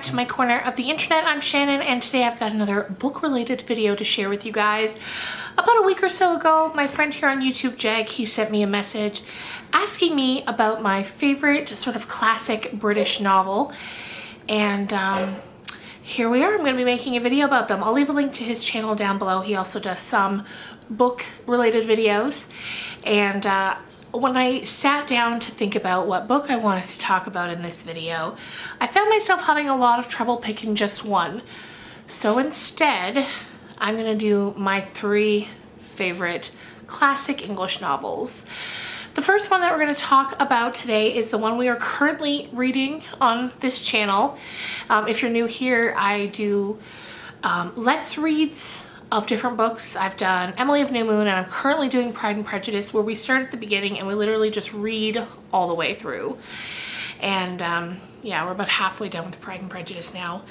to my corner of the internet. I'm Shannon, and today I've got another book-related video to share with you guys. About a week or so ago, my friend here on YouTube, Jag, he sent me a message asking me about my favorite sort of classic British novel, and here we are. I'm going to be making a video about them. I'll leave a link to his channel down below. He also does some book-related videos, and when I sat down to think about what book I wanted to talk about in this video, I found myself having a lot of trouble picking just one. So instead, I'm going to do my 3 favorite classic English novels. The first one that we're going to talk about today is the one we are currently reading on this channel. If you're new here, I do Let's Reads of different books. I've done Emily of New Moon, and I'm currently doing Pride and Prejudice, where we start at the beginning and we literally just read all the way through. And yeah, we're about halfway done with Pride and Prejudice now.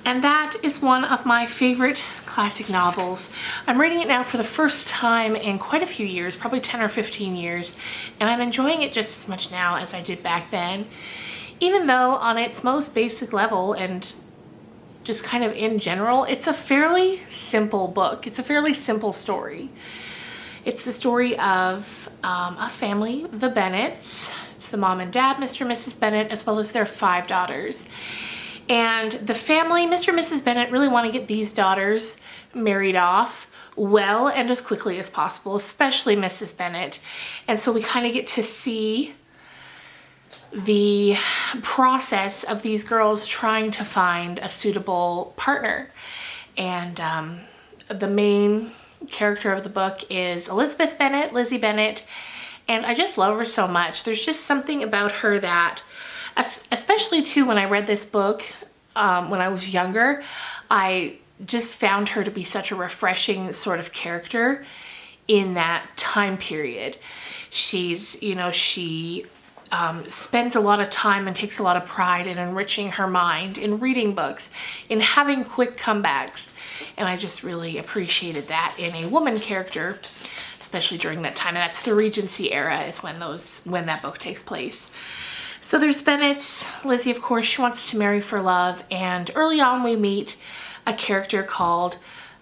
And that is one of my favorite classic novels. I'm reading it now for the first time in quite a few years, probably 10 or 15 years, and I'm enjoying it just as much now as I did back then. Even though on its most basic level and just kind of in general, it's a fairly simple book. It's a fairly simple story. It's the story of a family, the Bennets. It's the mom and dad, Mr. and Mrs. Bennet, as well as their 5 daughters. And the family, Mr. and Mrs. Bennet, really want to get these daughters married off well and as quickly as possible, especially Mrs. Bennet. And so we kind of get to see the process of these girls trying to find a suitable partner. And the main character of the book is Elizabeth Bennet, Lizzie Bennet, and I just love her so much. There's just something about her that, especially too when I read this book when I was younger, I just found her to be such a refreshing sort of character in that time period. She's, you know, she spends a lot of time and takes a lot of pride in enriching her mind, in reading books, in having quick comebacks. And I just really appreciated that in a woman character, especially during that time. And that's the Regency era is when that book takes place. So there's Bennet's. Lizzie, of course, she wants to marry for love. And early on we meet a character called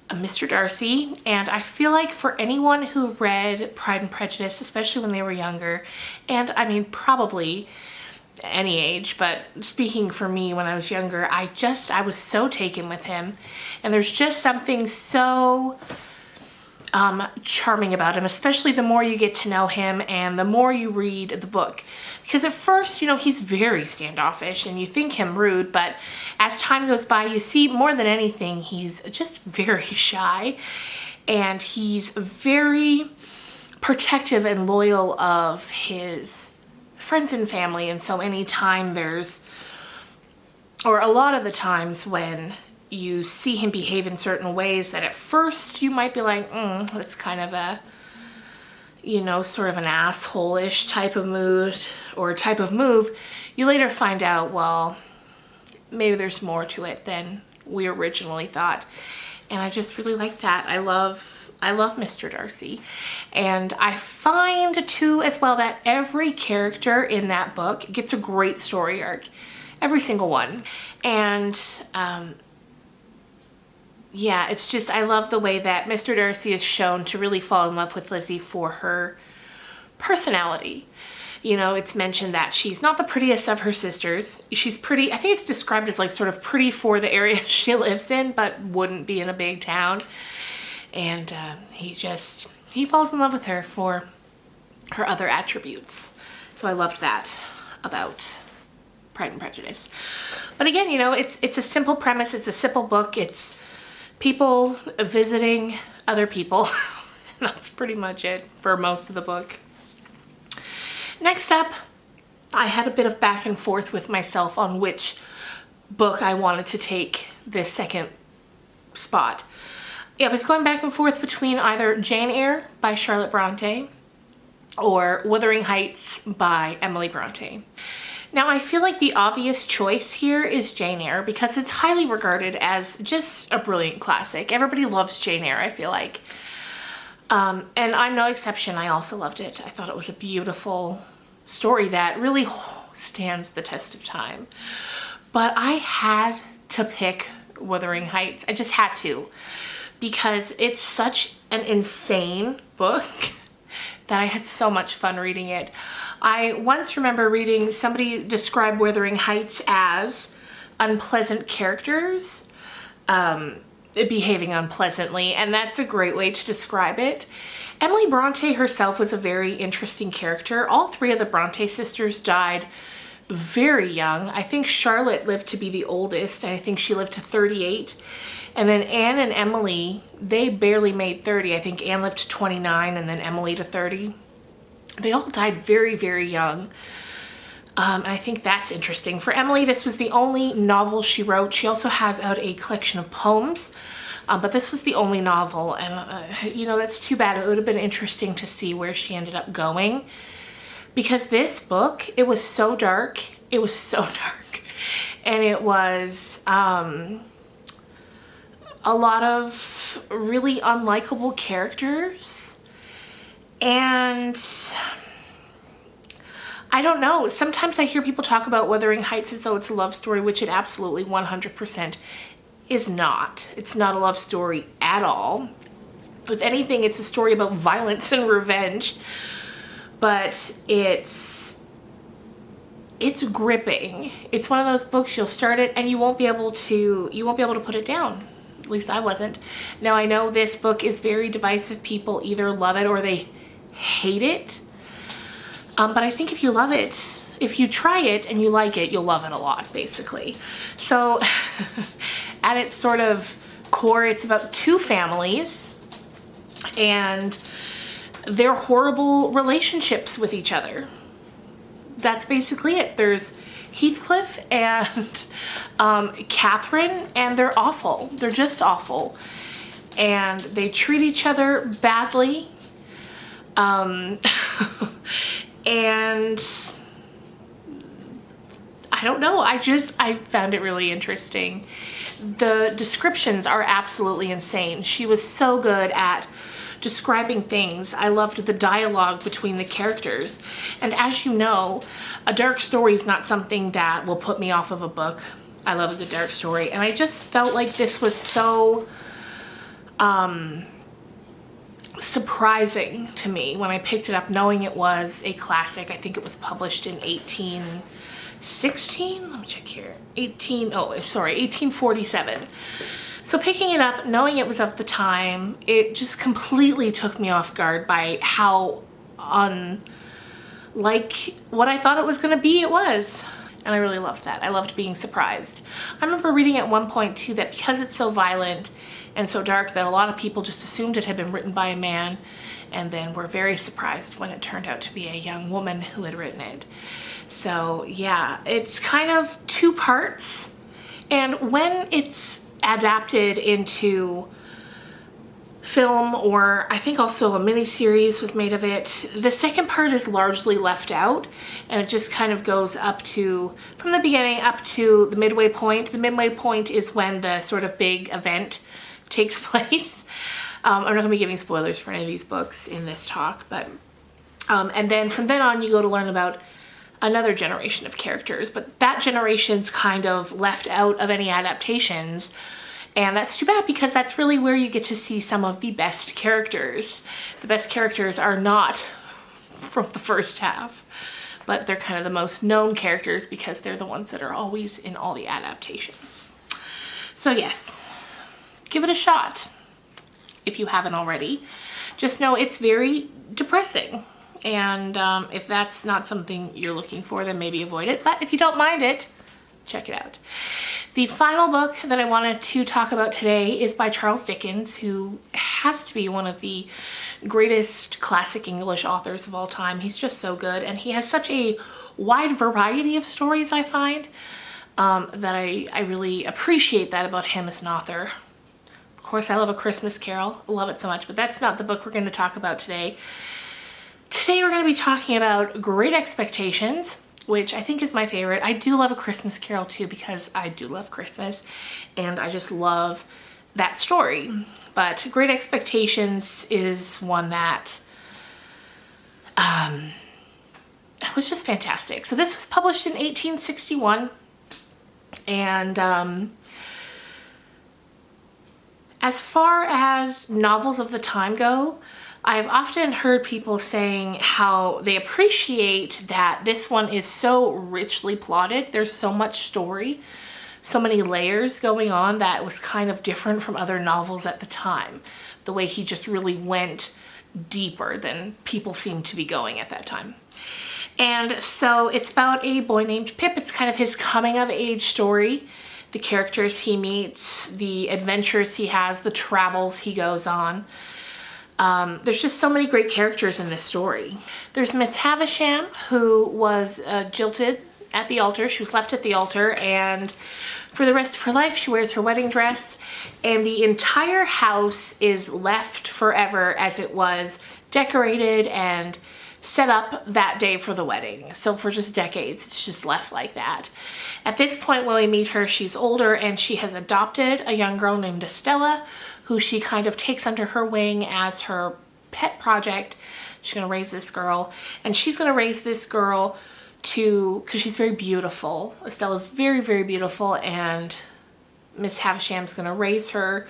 Mr. Darcy, and I feel like for anyone who read Pride and Prejudice, especially when they were younger, and I mean probably any age, but speaking for me when I was younger, I was so taken with him, and there's just something so charming about him, especially the more you get to know him and the more you read the book. Because at first, you know, he's very standoffish and you think him rude, but as time goes by, you see more than anything, he's just very shy, and he's very protective and loyal of his friends and family. And so anytime there's, or a lot of the times when you see him behave in certain ways that at first you might be like, that's kind of a, you know, sort of an asshole-ish type of mood or type of move, you later find out, well, maybe there's more to it than we originally thought. And I just really like that. I love Mr. Darcy. And I find too as well that every character in that book gets a great story arc. Every single one. And yeah, it's just, I love the way that Mr. Darcy is shown to really fall in love with Lizzie for her personality. You know, it's mentioned that she's not the prettiest of her sisters. She's pretty, I think it's described as like sort of pretty for the area she lives in, but wouldn't be in a big town. And he falls in love with her for her other attributes. So I loved that about Pride and Prejudice. But again, you know, it's a simple premise. It's a simple book. It's people visiting other people. That's pretty much it for most of the book. Next up, I had a bit of back and forth with myself on which book I wanted to take this second spot. I was going back and forth between either Jane Eyre by Charlotte Bronte or Wuthering Heights by Emily Bronte. Now, I feel like the obvious choice here is Jane Eyre because it's highly regarded as just a brilliant classic. Everybody loves Jane Eyre, I feel like. And I'm no exception. I also loved it. I thought it was a beautiful story that really stands the test of time. But I had to pick Wuthering Heights. I just had to, because it's such an insane book that I had so much fun reading it. I once remember reading somebody describe Wuthering Heights as unpleasant characters behaving unpleasantly, and that's a great way to describe it. Emily Bronte herself was a very interesting character. All three of the Bronte sisters died very young. I think Charlotte lived to be the oldest, and I think she lived to 38. And then Anne and Emily, they barely made 30. I think Anne lived to 29 and then Emily to 30. They all died very, very young. And I think that's interesting. For Emily, this was the only novel she wrote. She also has out a collection of poems, but this was the only novel. And, you know, that's too bad. It would have been interesting to see where she ended up going. Because this book, it was so dark. It was so dark. And it was a lot of really unlikable characters. And I don't know. Sometimes I hear people talk about Wuthering Heights as though it's a love story, which it absolutely 100% is not. It's not a love story at all. If anything, it's a story about violence and revenge. But it's gripping. It's one of those books you'll start it and you won't be able to put it down. At least I wasn't. Now I know this book is very divisive. People either love it or they hate it. But I think if you love it, if you try it and you like it, you'll love it a lot, basically. So at its sort of core, it's about two families and their horrible relationships with each other. That's basically it. There's Heathcliff and Catherine, and they're awful. They're just awful. And they treat each other badly. And I don't know, I found it really interesting. The descriptions are absolutely insane. She was so good at describing things. I loved the dialogue between the characters. And as you know, a dark story is not something that will put me off of a book. I love a good dark story. And I just felt like this was so surprising to me when I picked it up, knowing it was a classic. I think it was published in 1816. Let me check here. 1847. So picking it up, knowing it was of the time, it just completely took me off guard by how unlike what I thought it was going to be, it was. And I really loved that. I loved being surprised. I remember reading at one point too that because it's so violent and so dark that a lot of people just assumed it had been written by a man, and then were very surprised when it turned out to be a young woman who had written it. So yeah, it's kind of two parts, and when it's adapted into film, or I think also a miniseries was made of it, the second part is largely left out, and it just kind of goes up to, from the beginning up to the midway point. The midway point is when the sort of big event takes place. I'm not going to be giving spoilers for any of these books in this talk, but and then from then on you go to learn about another generation of characters, but that generation's kind of left out of any adaptations, and that's too bad because that's really where you get to see some of the best characters. The best characters are not from the first half, but they're kind of the most known characters because they're the ones that are always in all the adaptations. So yes, give it a shot if you haven't already. Just know it's very depressing, and if that's not something you're looking for, then maybe avoid it. But if you don't mind it, check it out. The final book that I wanted to talk about today is by Charles Dickens, who has to be one of the greatest classic English authors of all time. He's just so good, and he has such a wide variety of stories, I find, that I really appreciate that about him as an author. Of course, I love A Christmas Carol. I love it so much, but that's not the book we're going to talk about today. Today we're going to be talking about Great Expectations, which I think is my favorite. I do love A Christmas Carol too because I do love Christmas, and I just love that story. But Great Expectations is one that was just fantastic. So this was published in 1861, and As far as novels of the time go, I've often heard people saying how they appreciate that this one is so richly plotted. There's so much story, so many layers going on that was kind of different from other novels at the time. The way he just really went deeper than people seemed to be going at that time. And so it's about a boy named Pip. It's kind of his coming of age story. The characters he meets, the adventures he has, the travels he goes on. There's just so many great characters in this story. There's Miss Havisham, who was jilted at the altar. She was left at the altar, and for the rest of her life she wears her wedding dress, and the entire house is left forever as it was decorated and set up that day for the wedding. So for just decades it's just left like that. At this point when we meet her, she's older and she has adopted a young girl named Estella, who she kind of takes under her wing as her pet project. She's gonna raise this girl, and she's gonna raise this girl because she's very beautiful. Estella's very, very beautiful, and Miss Havisham's gonna raise her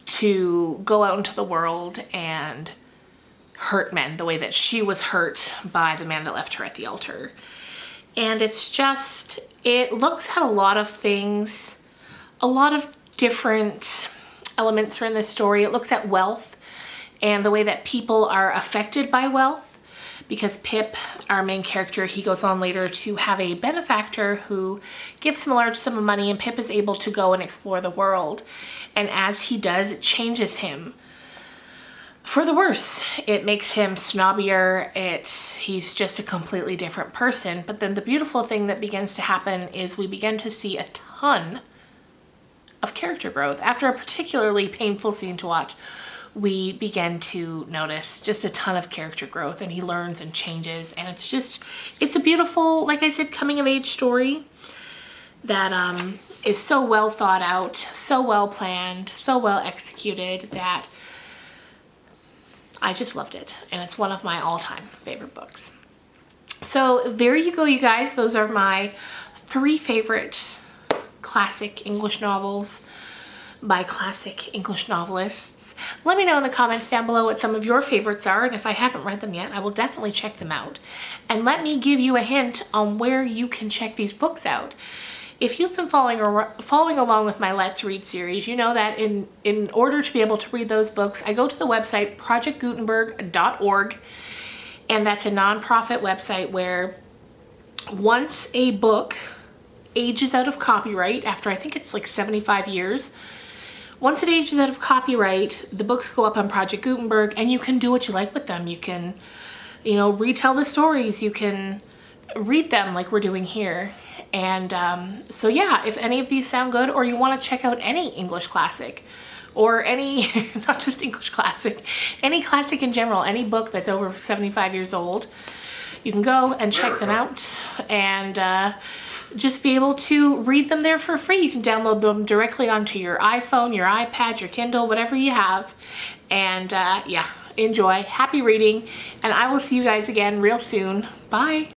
to go out into the world and hurt men the way that she was hurt by the man that left her at the altar. And it's just, it looks at a lot of things, a lot of different elements are in this story. It looks at wealth and the way that people are affected by wealth, because Pip, our main character, he goes on later to have a benefactor who gives him a large sum of money, and Pip is able to go and explore the world. And as he does, it changes him for the worse. It makes him snobbier. He's just a completely different person. But then the beautiful thing that begins to happen is we begin to see a ton of character growth. After a particularly painful scene to watch, we begin to notice just a ton of character growth, and he learns and changes, and it's a beautiful, like I said, coming of age story that is so well thought out, so well planned, so well executed that I just loved it, and it's one of my all-time favorite books. So there you go, you guys. Those are my 3 favorite classic English novels by classic English novelists. Let me know in the comments down below what some of your favorites are, and if I haven't read them yet, I will definitely check them out. And let me give you a hint on where you can check these books out. If you've been following along with my Let's Read series, you know that in order to be able to read those books, I go to the website projectgutenberg.org, and that's a nonprofit website where once a book ages out of copyright, after I think it's like 75 years, once it ages out of copyright, the books go up on Project Gutenberg, and you can do what you like with them. You can, retell the stories. You can read them like we're doing here. And so yeah, if any of these sound good, or you want to check out any English classic, or any, not just English classic, any classic in general, any book that's over 75 years old, you can go and check them out and just be able to read them there for free. You can download them directly onto your iPhone, your iPad, your Kindle, whatever you have. And yeah, enjoy. Happy reading, and I will see you guys again real soon. Bye.